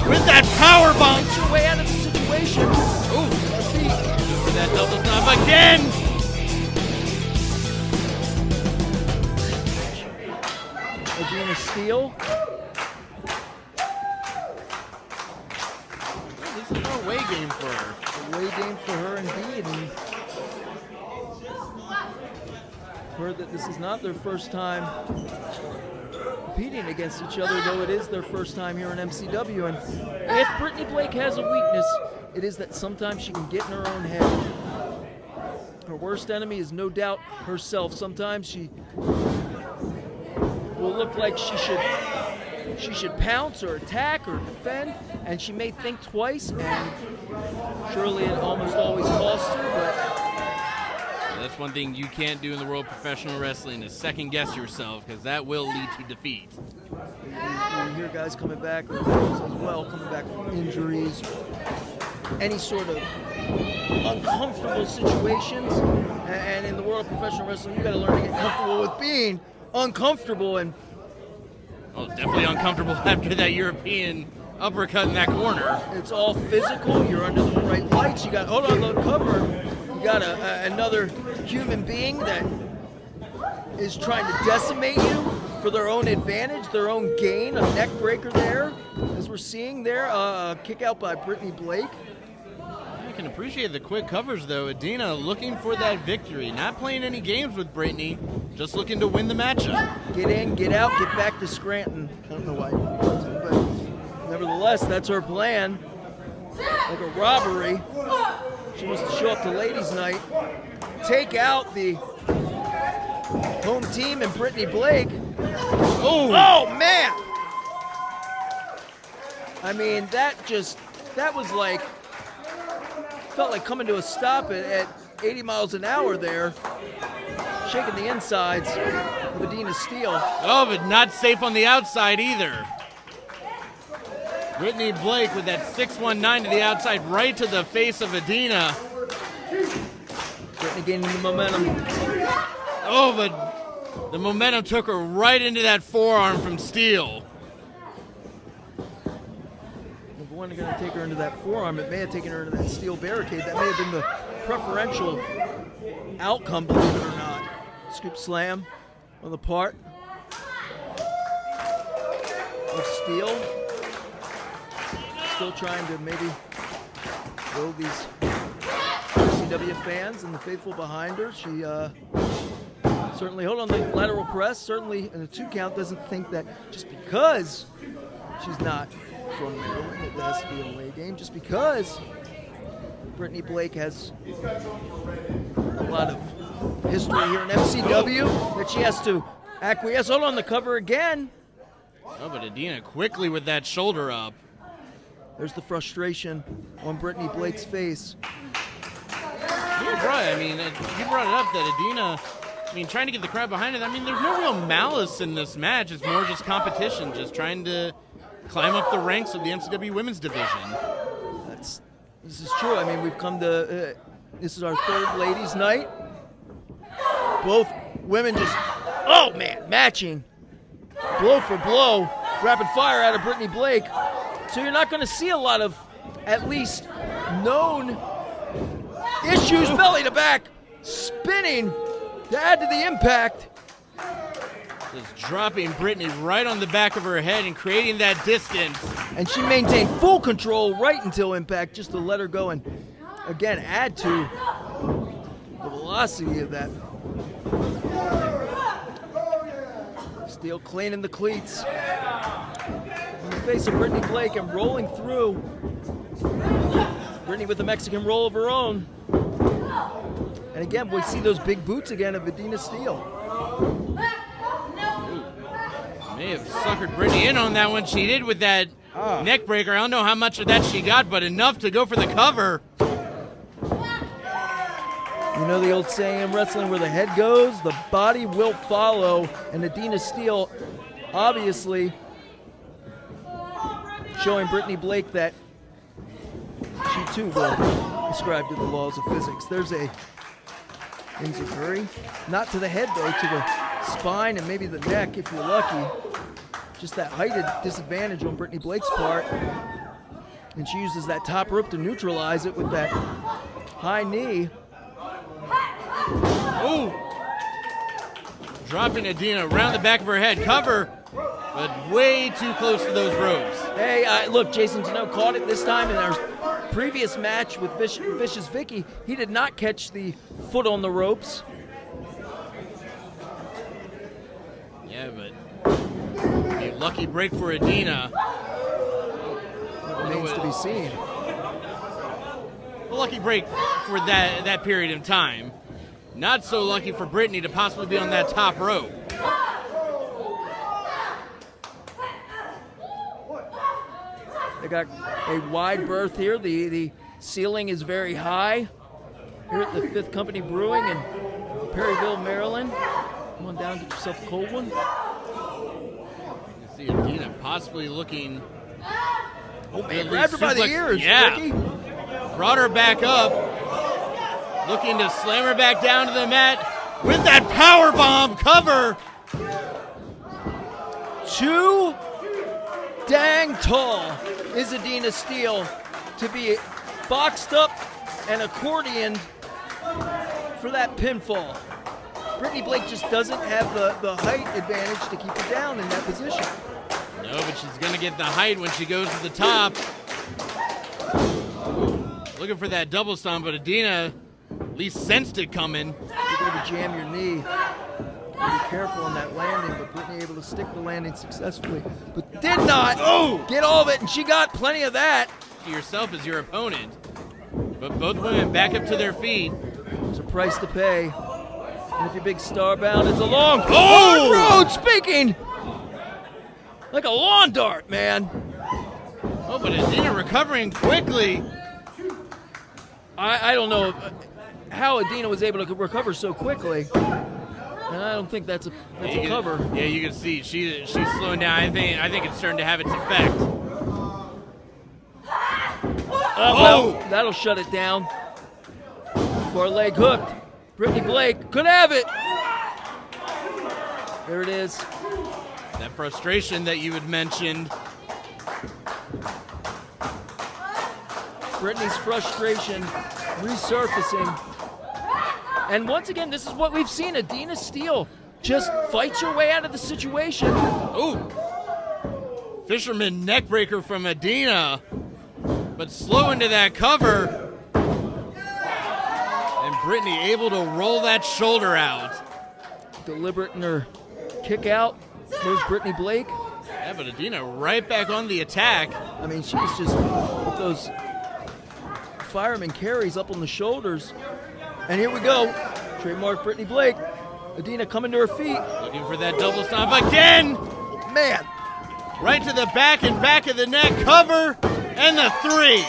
with that power bomb. Get your way out of the situation. Ooh, over that double stomp again. Adena Steele. This is an away game for her. Away game for her indeed. And heard that this is not their first time competing against each other, though it is their first time here in MCW. And if Brittany Blake has a weakness, it is that sometimes she can get in her own head. Her worst enemy is no doubt herself. Sometimes she will look like she should pounce or attack or defend, and she may think twice, and surely it almost always costs her, but that's one thing you can't do in the world of professional wrestling is second guess yourself, because that will lead to defeat. You hear guys coming back as well, coming back from injuries, any sort of uncomfortable situations, and in the world of professional wrestling, you got to learn to get comfortable with being uncomfortable. And well, definitely uncomfortable after that European uppercut in that corner. It's all physical. You're under the bright lights. You got hold on the cover. You got another human being that is trying to decimate you for their own advantage, their own gain. A neck breaker there, as we're seeing there. A kick out by Brittany Blake. I can appreciate the quick covers, though. Adena looking for that victory. Not playing any games with Brittany, just looking to win the matchup. Get in, get out, get back to Scranton. I don't know why you want to, but nevertheless, that's her plan. Like a robbery. She wants to show up to Ladies Night, take out the home team and Brittany Blake. Oh man! I mean, that was like, felt like coming to a stop at 80 miles an hour there, shaking the insides of Adena Steele. Oh, but not safe on the outside either. Brittany Blake with that 619 to the outside, right to the face of Adena. Brittany gaining the momentum. Oh, but the momentum took her right into that forearm from Steele. If we weren't going to take her into that forearm, it may have taken her into that steel barricade. That may have been the preferential outcome, believe it or not. Scoop slam on the part of Steele. Still trying to maybe throw these MCW fans and the faithful behind her. She certainly, hold on, the lateral press, certainly in a 2 count, doesn't think that just because she's not formidable, that has to be a away game, just because Brittany Blake has a lot of history here in MCW, that she has to acquiesce. Hold on, the cover again. Oh, but Adena quickly with that shoulder up. There's the frustration on Brittany Blake's face. You're right. I mean, you brought it up that Adena, trying to get the crowd behind it. I mean, there's no real malice in this match. It's more just competition, just trying to climb up the ranks of the MCW women's division. This is true. I mean, we've come to, this is our 3rd ladies' night. Both women just, oh man, matching. Blow for blow, rapid fire out of Brittany Blake. So you're not going to see a lot of, at least, known issues. Belly to back, spinning to add to the impact. Just dropping Brittany right on the back of her head and creating that distance. And she maintained full control right until impact, just to let her go and, again, add to the velocity of that. Steele cleaning the cleats in the face of Brittany Blake and rolling through. Brittany with a Mexican roll of her own. And again, we see those big boots again of Adena Steele. May have suckered Brittany in on that one. She did with that neck breaker. I don't know how much of that she got, but enough to go for the cover. You know the old saying in wrestling, where the head goes, the body will follow. And Adena Steele obviously showing Brittany Blake that she too will ascribe to the laws of physics. There's a enziguri, not to the head though, to the spine and maybe the neck if you're lucky. Just that height disadvantage on Brittany Blake's part. And she uses that top rope to neutralize it with that high knee. Ooh! Dropping Adena around the back of her head. Cover, but way too close to those ropes. Hey, look, Jason Tenot caught it this time in our previous match with Vicious Vicky. He did not catch the foot on the ropes. Yeah, but a lucky break for Adena. It remains to be seen. A lucky break for that period of time. Not so lucky for Brittany to possibly be on that top rope. They got a wide berth here. The ceiling is very high here at the 5th Company Brewing in Perryville, Maryland. Come on down, get yourself a cold one. You can see Adena possibly looking. Oh man, grabbed her by the ears, yeah. Ricky. Brought her back up. Looking to slam her back down to the mat with that power bomb cover. Too dang tall is Adena Steele to be boxed up and accordioned for that pinfall. Brittany Blake just doesn't have the height advantage to keep her down in that position. No, but she's going to get the height when she goes to the top. Looking for that double stomp, but Adena at least sensed it coming. You're going to jam your knee. Be careful on that landing, but Brittany able to stick the landing successfully, but did not get all of it, and she got plenty of that. To yourself as your opponent. But both women back up to their feet. There's a price to pay. And if you're big starbound, it's a long hard road. Speaking like a lawn dart, man. Oh, but Adena recovering quickly. I don't know how Adena was able to recover so quickly. And I don't think that's a cover. Yeah, you can see she's slowing down. I think it's starting to have its effect. Well, that'll shut it down. For a leg hooked. Brittany Blake could have it. There it is. That frustration that you had mentioned. Brittany's frustration resurfacing. And once again, this is what we've seen. Adena Steele just fights her way out of the situation. Ooh. Fisherman neckbreaker from Adena. But slow into that cover. And Brittany able to roll that shoulder out. Deliberate in her kick out. There's Brittany Blake. Yeah, but Adena right back on the attack. I mean, she was just with those fireman carries up on the shoulders. And here we go. Trademark Brittany Blake. Adena coming to her feet. Looking for that double stomp again. Man. Right to the back and back of the neck. Cover. And the 3.